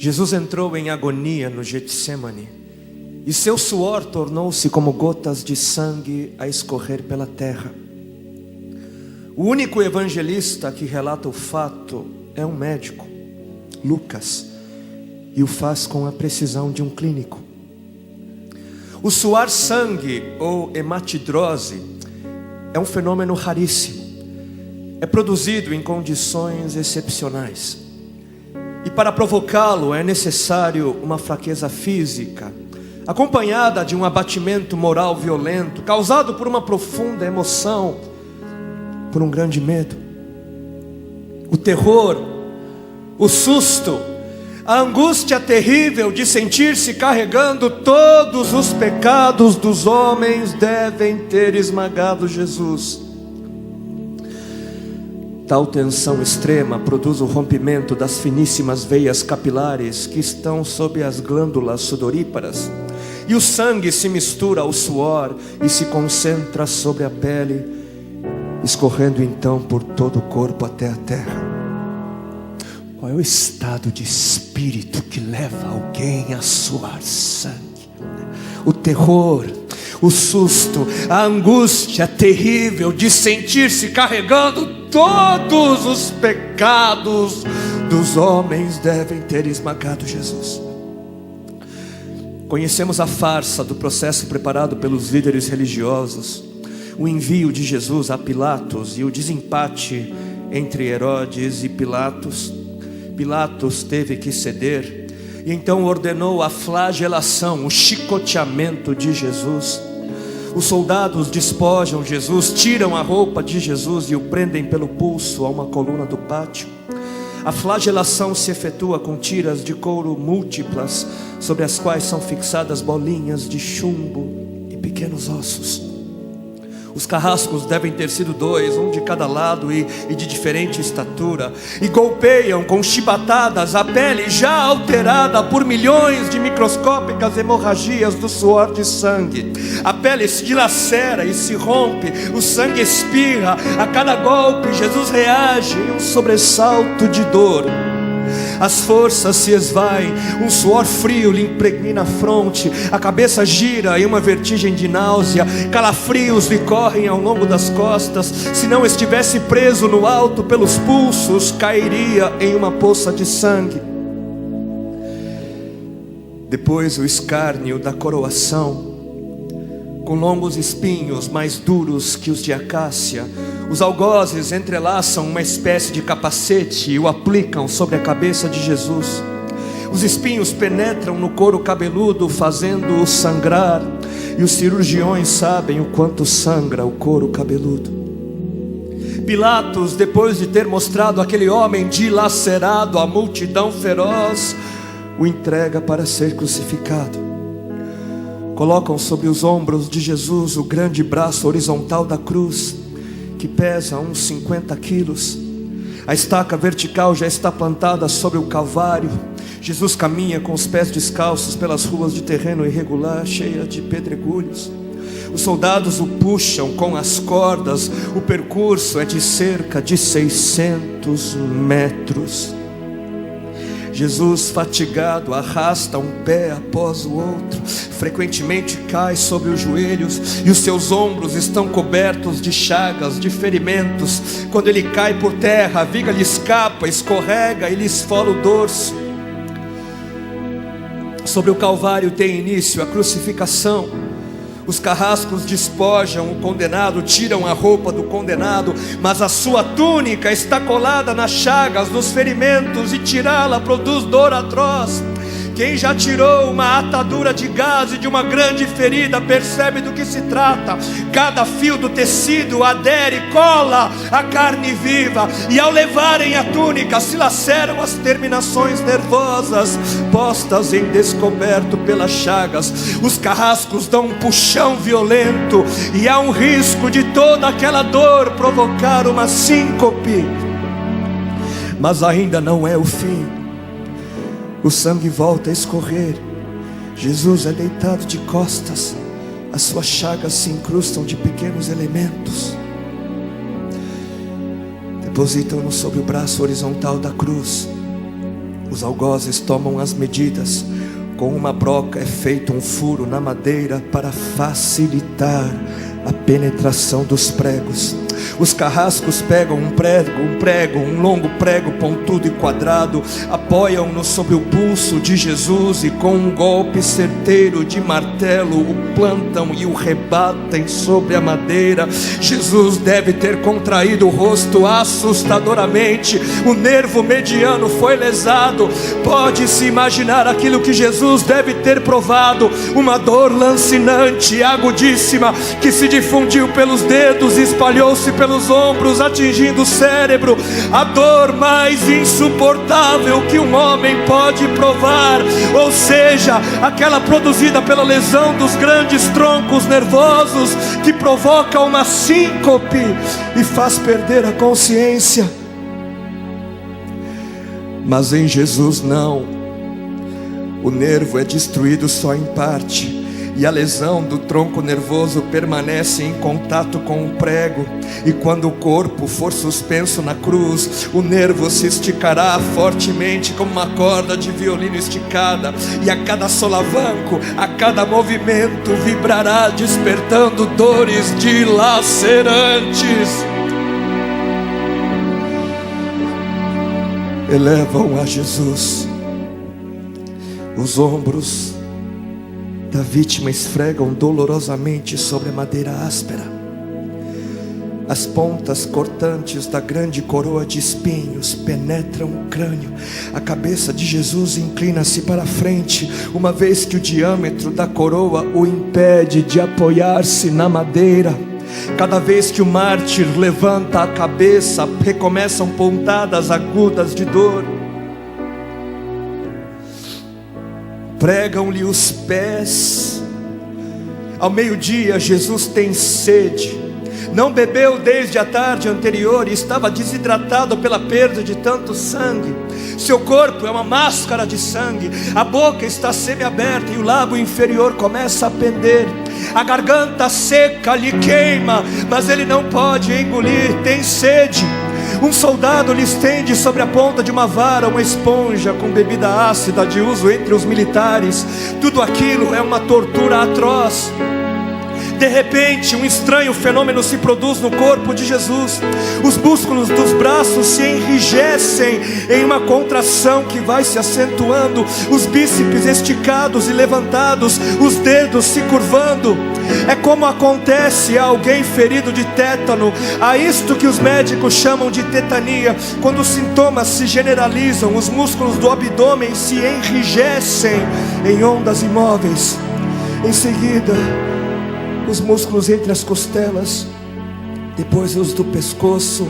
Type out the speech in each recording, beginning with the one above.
Jesus entrou em agonia no Getsemane, e seu suor tornou-se como gotas de sangue a escorrer pela terra. O único evangelista que relata o fato é um médico, Lucas, e o faz com a precisão de um clínico. O suar sangue, ou hematidrose, é um fenômeno raríssimo. É produzido em condições excepcionais. E para provocá-lo é necessário uma fraqueza física, acompanhada de um abatimento moral violento, causado por uma profunda emoção, por um grande medo. O terror, o susto, a angústia terrível de sentir-se carregando todos os pecados dos homens devem ter esmagado Jesus. Tal tensão extrema produz o rompimento das finíssimas veias capilares que estão sob as glândulas sudoríparas, e o sangue se mistura ao suor e se concentra sobre a pele, escorrendo então por todo o corpo até a terra. Qual é o estado de espírito que leva alguém a suar sangue? O terror, o susto, a angústia terrível de sentir-se carregando todos os pecados dos homens devem ter esmagado Jesus. Conhecemos a farsa do processo preparado pelos líderes religiosos, o envio de Jesus a Pilatos e o desempate entre Herodes e Pilatos. Pilatos teve que ceder e então ordenou a flagelação, o chicoteamento de Jesus. Os soldados despojam Jesus, tiram a roupa de Jesus e o prendem pelo pulso a uma coluna do pátio. A flagelação se efetua com tiras de couro múltiplas, sobre as quais são fixadas bolinhas de chumbo e pequenos ossos. Os carrascos devem ter sido 2, um de cada lado e de diferente estatura, e golpeiam com chibatadas a pele já alterada por milhões de microscópicas hemorragias do suor de sangue. A pele se dilacera e se rompe, o sangue espirra. A cada golpe Jesus reage em um sobressalto de dor. As forças se esvaem, um suor frio lhe impregna a fronte, a cabeça gira em uma vertigem de náusea, calafrios lhe correm ao longo das costas. Se não estivesse preso no alto pelos pulsos, cairia em uma poça de sangue. Depois o escárnio da coroação, com longos espinhos mais duros que os de acácia. Os algozes entrelaçam uma espécie de capacete e o aplicam sobre a cabeça de Jesus. Os espinhos penetram no couro cabeludo, fazendo-o sangrar, e os cirurgiões sabem o quanto sangra o couro cabeludo. Pilatos, depois de ter mostrado aquele homem dilacerado à multidão feroz, o entrega para ser crucificado. Colocam sobre os ombros de Jesus o grande braço horizontal da cruz, que pesa uns 50 quilos. A estaca vertical já está plantada sobre o Calvário. Jesus caminha com os pés descalços pelas ruas de terreno irregular, cheia de pedregulhos. Os soldados o puxam com as cordas. O percurso é de cerca de 600 metros. Jesus, fatigado, arrasta um pé após o outro. Frequentemente cai sobre os joelhos e os seus ombros estão cobertos de chagas, de ferimentos. Quando ele cai por terra, a viga lhe escapa, escorrega e lhe esfola o dorso. Sobre o Calvário tem início a crucificação. Os carrascos despojam o condenado, tiram a roupa do condenado, mas a sua túnica está colada nas chagas, nos ferimentos, e tirá-la produz dor atroz. Quem já tirou uma atadura de gás de uma grande ferida percebe do que se trata. Cada fio do tecido adere, cola a carne viva, e ao levarem a túnica se laceram as terminações nervosas postas em descoberto pelas chagas. Os carrascos dão um puxão violento e há um risco de toda aquela dor provocar uma síncope. Mas ainda não é o fim. O sangue volta a escorrer. Jesus é deitado de costas. As suas chagas se incrustam de pequenos elementos. Depositam-no sobre o braço horizontal da cruz. Os algozes tomam as medidas. Com uma broca é feito um furo na madeira para facilitar a penetração dos pregos. Os carrascos pegam um longo prego pontudo e quadrado, apoiam-no sobre o pulso de Jesus e com um golpe certeiro de martelo o plantam e o rebatem sobre a madeira. Jesus deve ter contraído o rosto assustadoramente, o nervo mediano foi lesado. Pode-se imaginar aquilo que Jesus deve ter provado: uma dor lancinante e agudíssima que se difundiu pelos dedos e espalhou-se pelos ombros, atingindo o cérebro. A dor mais insuportável que um homem pode provar, ou seja, aquela produzida pela lesão dos grandes troncos nervosos, que provoca uma síncope e faz perder a consciência. Mas em Jesus não. O nervo é destruído só em parte, e a lesão do tronco nervoso permanece em contato com o prego. E quando o corpo for suspenso na cruz, o nervo se esticará fortemente como uma corda de violino esticada, e a cada solavanco, a cada movimento, vibrará, despertando dores dilacerantes. Elevam a Jesus. Os ombros da vítima esfregam dolorosamente sobre a madeira áspera. As pontas cortantes da grande coroa de espinhos penetram o crânio. A cabeça de Jesus inclina-se para a frente, uma vez que o diâmetro da coroa o impede de apoiar-se na madeira. Cada vez que o mártir levanta a cabeça, recomeçam pontadas agudas de dor. Pregam-lhe os pés. Ao meio-dia, Jesus tem sede. Não bebeu desde a tarde anterior e estava desidratado pela perda de tanto sangue. Seu corpo é uma máscara de sangue. A boca está semiaberta e o lábio inferior começa a pender. A garganta seca lhe queima, mas ele não pode engolir, tem sede. Um soldado lhe estende sobre a ponta de uma vara uma esponja com bebida ácida de uso entre os militares. Tudo aquilo é uma tortura atroz. De repente, um estranho fenômeno se produz no corpo de Jesus. Os músculos dos braços se enrijecem em uma contração que vai se acentuando, os bíceps esticados e levantados, os dedos se curvando. É como acontece a alguém ferido de tétano, a isto que os médicos chamam de tetania. Quando os sintomas se generalizam, os músculos do abdômen se enrijecem em ondas imóveis. Em seguida, os músculos entre as costelas, depois os do pescoço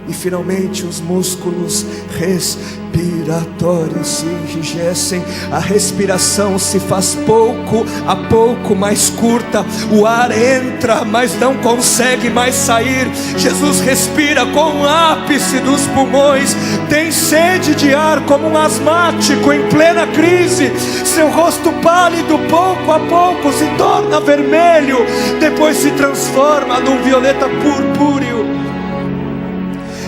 e finalmente os músculos respiratórios se enrijecem. A respiração se faz pouco a pouco mais curta. O ar entra, mas não consegue mais sair. Jesus respira com o ápice dos pulmões. Tem sede de ar como um asmático em plena crise. Seu rosto pálido pouco a pouco se torna vermelho, depois se transforma num violeta purpúreo.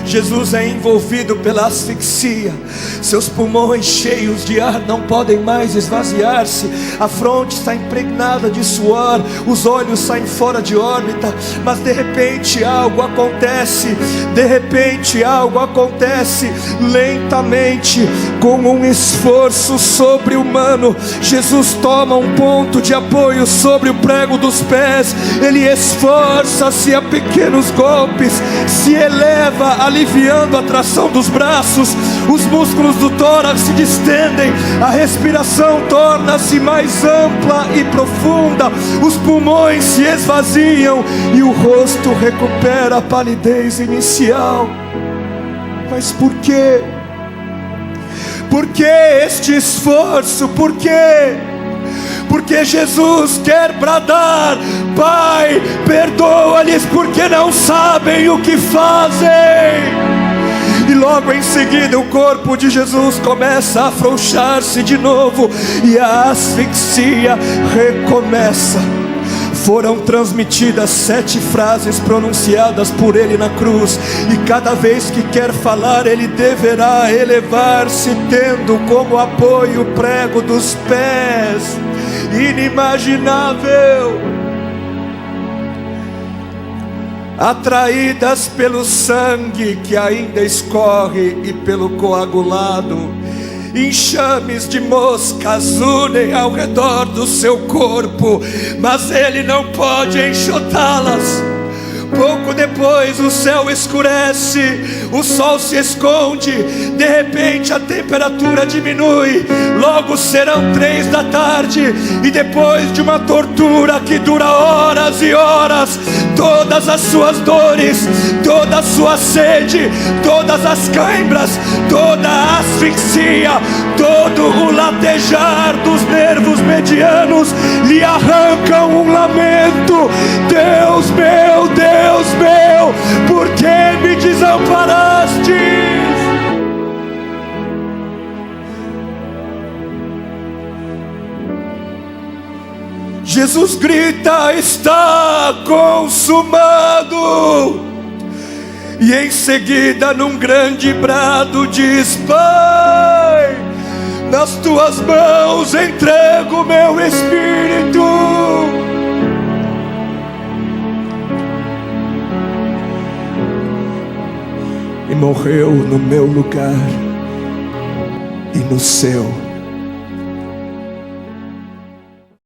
Jesus é envolvido pela asfixia. Seus pulmões cheios de ar não podem mais esvaziar-se. A fronte está impregnada de suor. Os olhos saem fora de órbita. Mas de repente algo acontece. Lentamente, com um esforço sobre-humano, Jesus toma um ponto de apoio sobre o prego dos pés. Ele esforça-se a pequenos golpes, se eleva, aliviando a tração dos braços. Os músculos do tórax se distendem, a respiração torna-se mais ampla e profunda, os pulmões se esvaziam e o rosto recupera a palidez inicial. Mas por quê? Por que este esforço? Por quê? Porque Jesus quer bradar: Pai, perdoa-lhes porque não sabem o que fazem. E logo em seguida o corpo de Jesus começa a afrouxar-se de novo, e a asfixia recomeça. foram transmitidas 7 frases pronunciadas por ele na cruz, e cada vez que quer falar, ele deverá elevar-se, tendo como apoio o prego dos pés. Inimaginável. Atraídas pelo sangue que ainda escorre e pelo coagulado, enxames de moscas unem ao redor do seu corpo, mas ele não pode enxotá-las. Pouco depois o céu escurece, o sol se esconde, de repente a temperatura diminui, logo serão 3 da tarde, e depois de uma tortura que dura horas e horas, todas as suas dores, toda a sua sede, todas as cãibras, toda a asfixia, todo o latejar dos nervos medianos lhe arrancam um lamento: Deus meu, Deus meu, por que me desamparaste? Jesus grita: está consumado. E em seguida, num grande brado, diz: Pai, nas tuas mãos entrego meu espírito. E morreu no meu lugar e no seu.